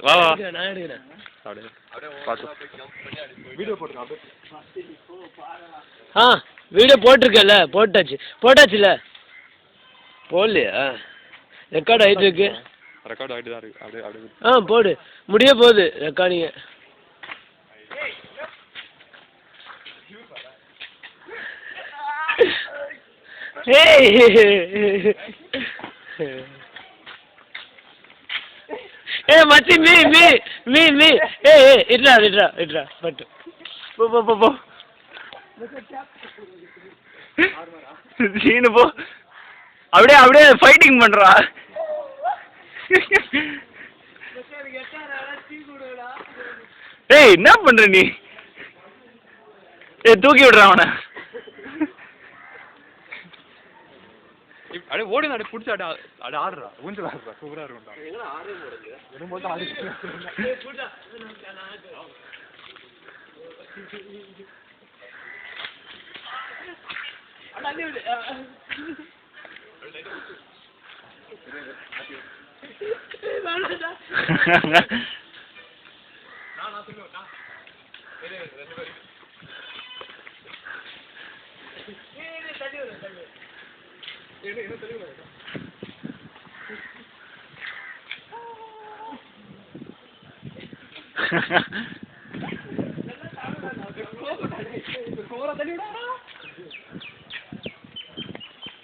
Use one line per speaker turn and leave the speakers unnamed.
வா வா
நான் எடுக்கிறேன். வீடியோ போட்டிருக்கல, போட்டாச்சுல. போடலையா? ரெக்கார்ட் ஆகிட்டு இருக்கு.
ரெக்கார்ட் ஆகிட்டு தான் இருக்கு. அப்படியே
போடு, முடிய போகுது ரெக்கார்டிங்க. மச்சி மீ இட்ரா பட்டு போ சீனு போ. அப்படியே ஃபைட்டிங் பண்றா. என்ன பண்ற நீ? தூக்கி விடுற அவனை.
அப்படியே ஓடி அப்படியே பிடிச்சி அப்படியே ஆடுறா. ஊஞ்சல் ஆடுறா. சூப்பரா இருக்கும்டா.